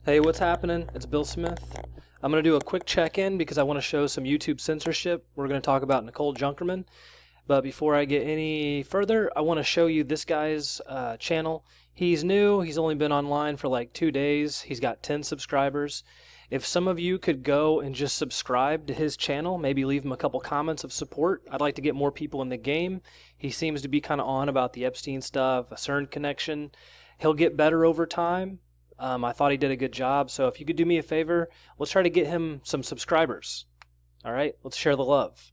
Hey, what's happening? It's Bill Smith. I'm going to do a quick check-in because I want to show some YouTube censorship. We're going to talk about Nicole Junkermann. But before I get any further, I want to show you this guy's channel. He's new. He's only been online for like 2 days. He's got 10 subscribers. If some of you could go and just subscribe to his channel, maybe leave him a couple comments of support. I'd like to get more people in the game. He seems to be kind of on about the Epstein stuff, a CERN connection. He'll get better over time. I thought he did a good job, so if you could do me a favor, let's try to get him some subscribers. All right, let's share the love.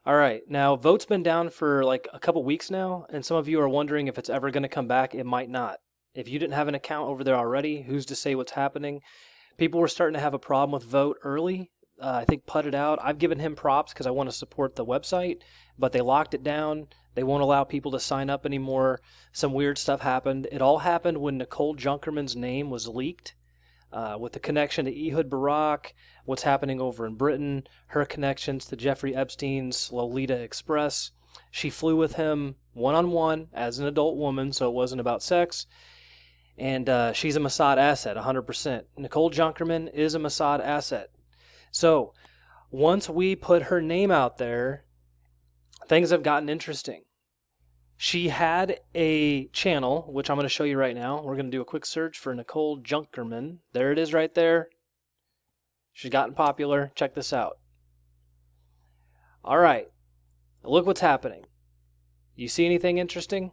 All right, now VOAT's been down for like a couple weeks now, and some of you are wondering if it's ever going to come back. It might not. If you didn't have an account over there already, who's to say what's happening? People were starting to have a problem with VOAT early. I think putted out. I've given him props because I want to support the website, but they locked it down. They won't allow people to sign up anymore. Some weird stuff happened. It all happened when Nicole Junkermann's name was leaked, with the connection to Ehud Barak, what's happening over in Britain, her connections to Jeffrey Epstein's Lolita Express. She flew with him one-on-one as an adult woman, so it wasn't about sex. And she's a Mossad asset, 100%. Nicole Junkermann is a Mossad asset. So once we put her name out there, things have gotten interesting. She had a channel, which I'm going to show you right now. We're going to do a quick search for Nicole Junkermann. There it is right there. She's gotten popular. Check this out. All right. Look what's happening. You see anything interesting?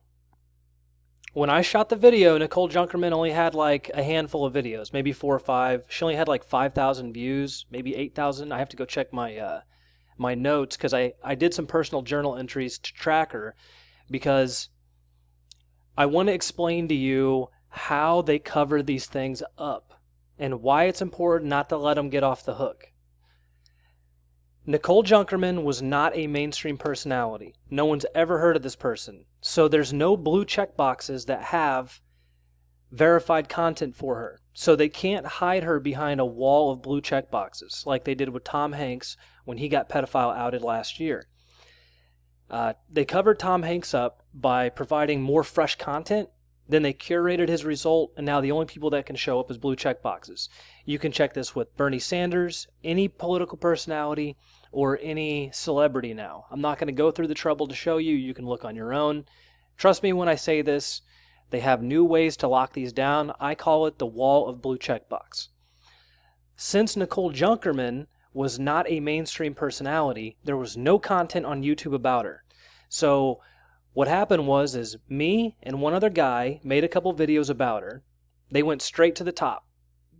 When I shot the video, Nicole Junkermann only had like a handful of videos, maybe 4 or 5. She only had like 5,000 views, maybe 8,000. I have to go check my my notes because I did some personal journal entries to track her because I want to explain to you how they cover these things up and why it's important not to let them get off the hook. Nicole Junkermann was not a mainstream personality. No one's ever heard of this person. So there's no blue check boxes that have verified content for her. So they can't hide her behind a wall of blue check boxes like they did with Tom Hanks when he got pedophile outed last year. They covered Tom Hanks up by providing more fresh content. Then they curated his result, and now the only people that can show up is blue check boxes. You can check this with Bernie Sanders, any political personality, or any celebrity now. I'm not going to go through the trouble to show you. You can look on your own. Trust me when I say this. They have new ways to lock these down. I call it the wall of blue check box. Since Nicole Junkermann was not a mainstream personality, there was no content on YouTube about her. So what happened is me and one other guy made a couple videos about her. They went straight to the top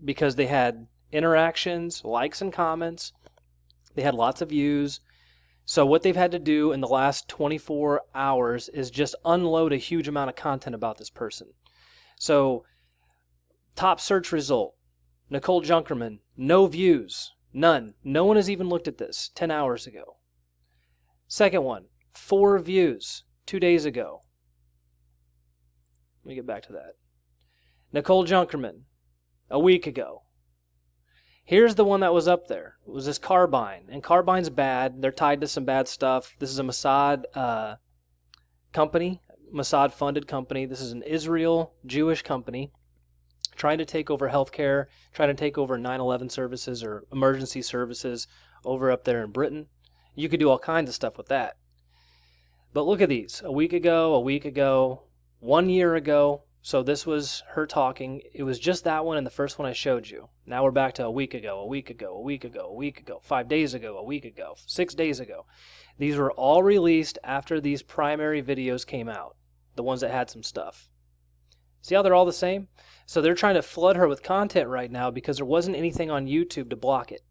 because they had interactions, likes and comments. They had lots of views. So what they've had to do in the last 24 hours is just unload a huge amount of content about this person. So top search result, Nicole Junkermann, no views, none. No one has even looked at this 10 hours ago. Second one, 4 views 2 days ago. Let me get back to that. Nicole Junkermann, a week ago. Here's the one that was up there. It was this Carbine. And Carbine's bad. They're tied to some bad stuff. This is a Mossad company, Mossad-funded company. This is an Israel Jewish company trying to take over healthcare, trying to take over 9/11 services or emergency services over up there in Britain. You could do all kinds of stuff with that. But look at these. A week ago, 1 year ago. So this was her talking. It was just that one and the first one I showed you. Now we're back to a week ago, 5 days ago, a week ago, 6 days ago. These were all released after these primary videos came out, the ones that had some stuff. See how they're all the same? So they're trying to flood her with content right now because there wasn't anything on YouTube to block it.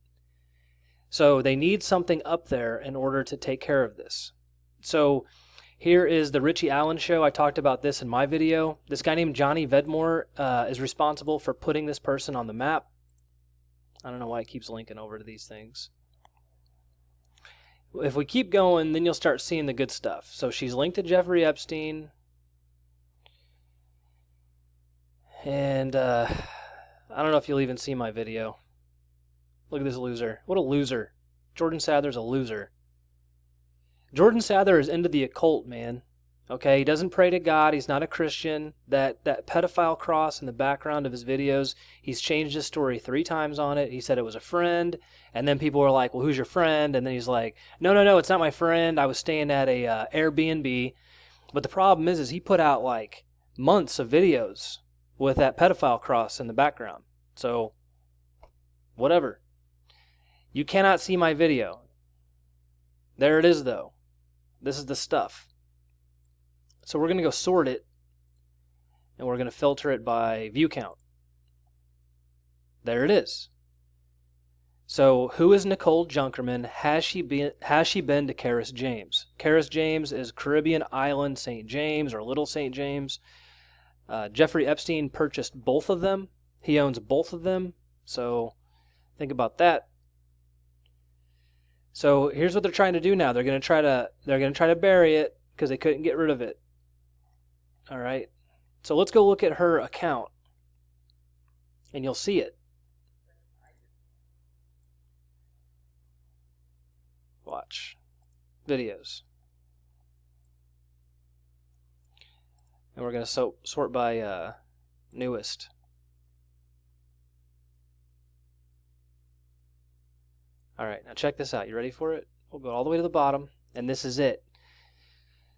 So they need something up there in order to take care of this. So here is the Richie Allen show. I talked about this in my video. This guy named Johnny Vedmore is responsible for putting this person on the map. I don't know why it keeps linking over to these things. If we keep going, then you'll start seeing the good stuff. So she's linked to Jeffrey Epstein. And I don't know if you'll even see my video. Look at this loser. What a loser. Jordan Sather's a loser. Jordan Sather is into the occult, man. Okay, he doesn't pray to God. He's not a Christian. That pedophile cross in the background of his videos, he's changed his story 3 times on it. He said it was a friend, and then people were like, well, who's your friend? And then he's like, no, it's not my friend. I was staying at a Airbnb. But the problem is he put out like months of videos with that pedophile cross in the background. So, whatever. You cannot see my video. There it is, though. This is the stuff. So we're going to go sort it, and we're going to filter it by view count. There it is. So who is Nicole Junkermann? Has she been to Karis James? Karis James is Caribbean island St. James or Little St. James. Jeffrey Epstein purchased both of them. He owns both of them. So think about that. So here's what they're trying to do now. They're going to try to bury it because they couldn't get rid of it. All right. So let's go look at her account, and you'll see it. Watch videos. And we're going to sort by newest. All right, now check this out. You ready for it? We'll go all the way to the bottom, and this is it.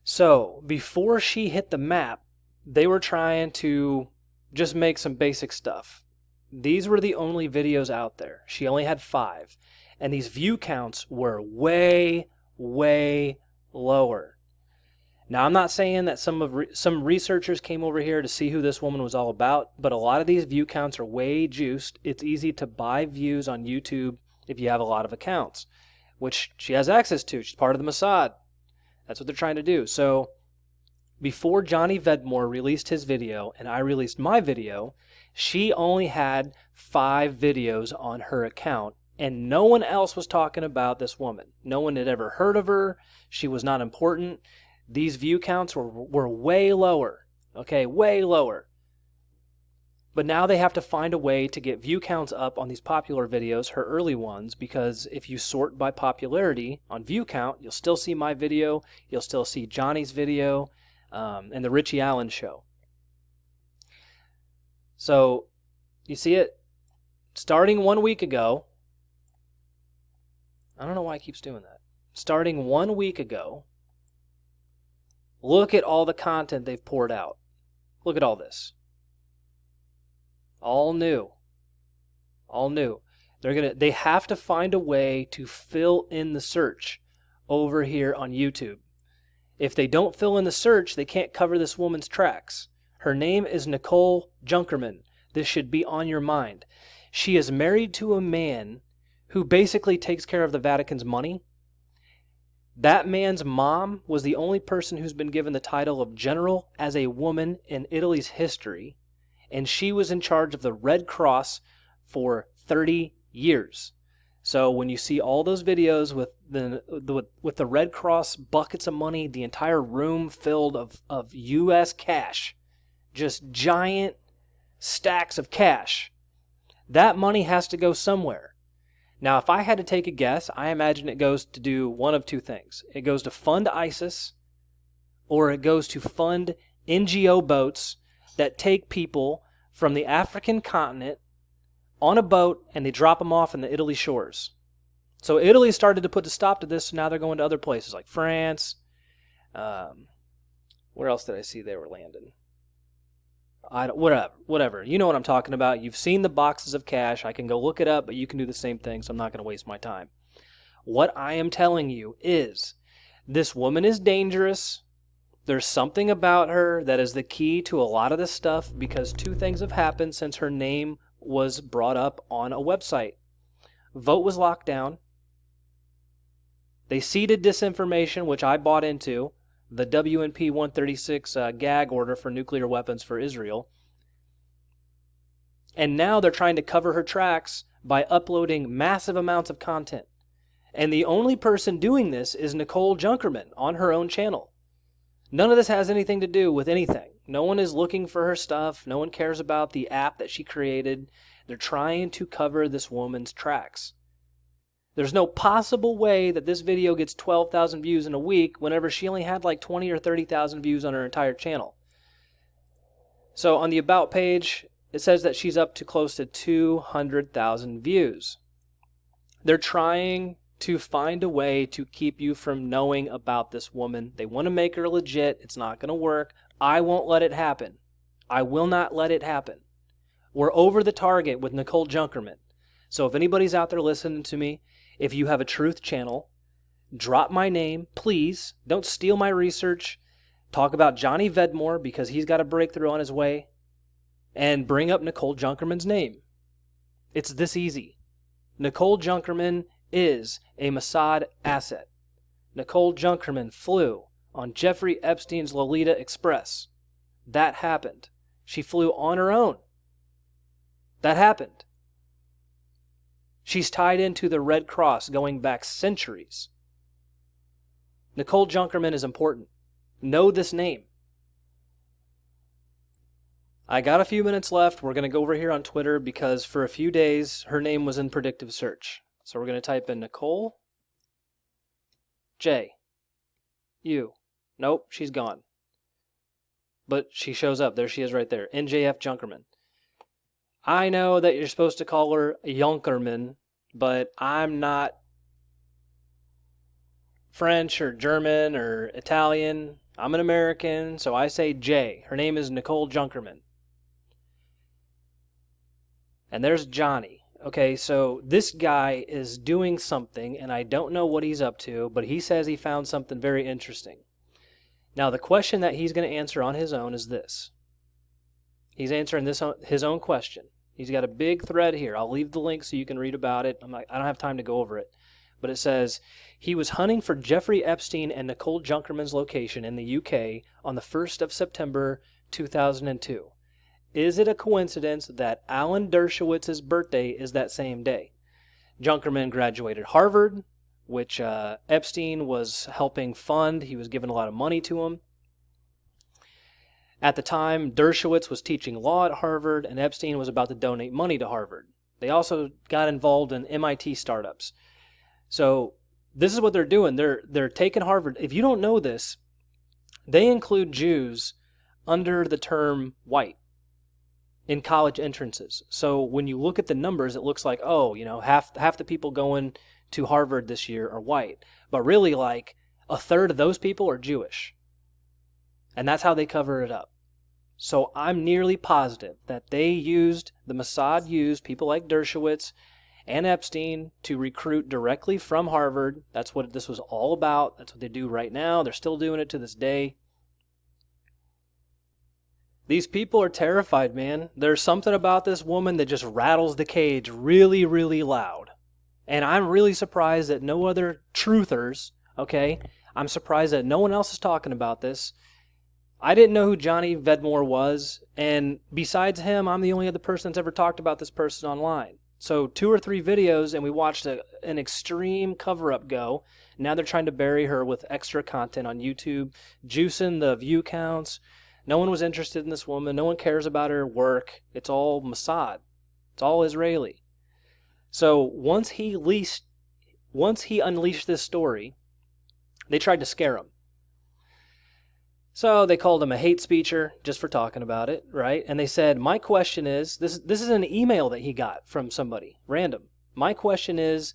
So before she hit the map, they were trying to just make some basic stuff. These were the only videos out there. She only had 5. And these view counts were way, way lower. Now, I'm not saying that some researchers came over here to see who this woman was all about, but a lot of these view counts are way juiced. It's easy to buy views on YouTube if you have a lot of accounts, which she has access to. She's part of the Mossad. That's what they're trying to do. So before Johnny Vedmore released his video and I released my video, she only had 5 videos on her account, and no one else was talking about this woman. No one had ever heard of her. She was not important. These view counts were way lower. Okay, way lower. But now they have to find a way to get view counts up on these popular videos, her early ones, because if you sort by popularity on view count, you'll still see my video, you'll still see Johnny's video, and the Richie Allen show. So, you see it? Starting 1 week ago, I don't know why it keeps doing that. Starting 1 week ago, look at all the content they've poured out. Look at all this. All new. All new. They have to find a way to fill in the search over here on YouTube. If they don't fill in the search, they can't cover this woman's tracks. Her name is Nicole Junkermann. This should be on your mind. She is married to a man who basically takes care of the Vatican's money. That man's mom was the only person who's been given the title of general as a woman in Italy's history. And she was in charge of the Red Cross for 30 years. So when you see all those videos with the Red Cross buckets of money, the entire room filled of U.S. cash, just giant stacks of cash, that money has to go somewhere. Now, if I had to take a guess, I imagine it goes to do one of 2 things. It goes to fund ISIS, or it goes to fund NGO boats that take people from the African continent on a boat and they drop them off in the Italy shores. So Italy started to put a stop to this, so now they're going to other places like France. Where else did I see they were landing? Whatever. You know what I'm talking about. You've seen the boxes of cash. I can go look it up, but you can do the same thing, so I'm not going to waste my time. What I am telling you is this woman is dangerous. There's something about her that is the key to a lot of this stuff, because 2 things have happened since her name was brought up on a website. VOAT was locked down. They seeded disinformation, which I bought into, the WNP 136 gag order for nuclear weapons for Israel. And now they're trying to cover her tracks by uploading massive amounts of content. And the only person doing this is Nicole Junkermann on her own channel. None of this has anything to do with anything. No one is looking for her stuff. No one cares about the app that she created. They're trying to cover this woman's tracks. There's no possible way that this video gets 12,000 views in a week whenever she only had like 20 or 30,000 views on her entire channel. So on the About page, it says that she's up to close to 200,000 views. They're trying to find a way to keep you from knowing about this woman. They want to make her legit. It's not going to work. I won't let it happen. I will not let it happen. We're over the target with Nicole Junkermann. So if anybody's out there listening to me, if you have a truth channel, drop my name, please. Don't steal my research. Talk about Johnny Vedmore because he's got a breakthrough on his way. And bring up Nicole Junkermann's name. It's this easy. Nicole Junkermann is a Mossad asset. Nicole Junkermann flew on Jeffrey Epstein's Lolita Express. That happened. She flew on her own. That happened. She's tied into the Red Cross going back centuries. Nicole Junkermann is important. Know this name. I got a few minutes left. We're going to go over here on Twitter because for a few days her name was in predictive search. So we're going to type in Nicole J. U. Nope, she's gone. But she shows up. There she is right there. NJF Junkermann. I know that you're supposed to call her Junkermann, but I'm not French or German or Italian. I'm an American, so I say J. Her name is Nicole Junkermann. And there's Johnny. Okay, so this guy is doing something, and I don't know what he's up to, but he says he found something very interesting. Now, the question that he's going to answer on his own is this. He's answering his own question. He's got a big thread here. I'll leave the link so you can read about it. I don't have time to go over it. But it says, he was hunting for Jeffrey Epstein and Nicole Junkermann's location in the UK on the 1st of September 2002. Is it a coincidence that Alan Dershowitz's birthday is that same day? Junkermann graduated Harvard, which Epstein was helping fund. He was giving a lot of money to him. At the time, Dershowitz was teaching law at Harvard, and Epstein was about to donate money to Harvard. They also got involved in MIT startups. So this is what they're doing. They're taking Harvard. If you don't know this, they include Jews under the term white in college entrances. So when you look at the numbers, it looks like, oh, half the people going to Harvard this year are white. But really, like, a third of those people are Jewish. And that's how they cover it up. So I'm nearly positive that the Mossad used people like Dershowitz and Epstein to recruit directly from Harvard. That's what this was all about. That's what they do right now. They're still doing it to this day. These people are terrified, man. There's something about this woman that just rattles the cage really, really loud. And I'm really surprised that no other truthers, okay? I'm surprised that no one else is talking about this. I didn't know who Johnny Vedmore was, and besides him, I'm the only other person that's ever talked about this person online. So 2 or 3 videos, and we watched an extreme cover-up go. Now they're trying to bury her with extra content on YouTube, juicing the view counts. No one was interested in this woman. No one cares about her work. It's all Mossad. It's all Israeli. So once he unleashed this story, they tried to scare him. So they called him a hate speecher just for talking about it, right? And they said, my question is, this is an email that he got from somebody, random. My question is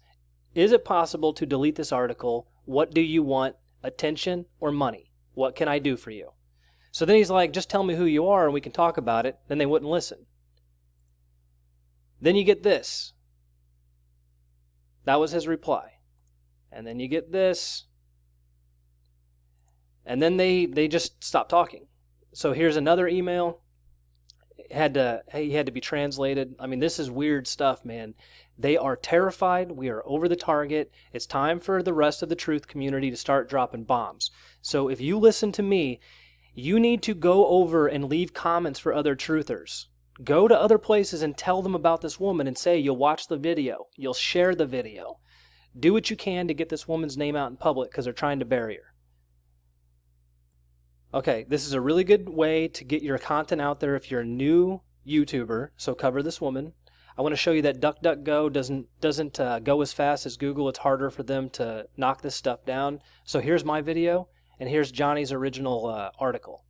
it possible to delete this article? What do you want, attention or money? What can I do for you? So then he's like, just tell me who you are and we can talk about it. Then they wouldn't listen. Then you get this. That was his reply. And then you get this. And then they just stopped talking. So here's another email. He had to be translated. I mean, this is weird stuff, man. They are terrified. We are over the target. It's time for the rest of the truth community to start dropping bombs. So if you listen to me, you need to go over and leave comments for other truthers. Go to other places and tell them about this woman and say you'll watch the video. You'll share the video. Do what you can to get this woman's name out in public because they're trying to bury her. Okay, this is a really good way to get your content out there if you're a new YouTuber, so cover this woman. I want to show you that DuckDuckGo doesn't go as fast as Google. It's harder for them to knock this stuff down. So here's my video, and here's Johnny's original article.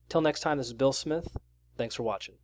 Till next time, this is Bill Smith. Thanks for watching.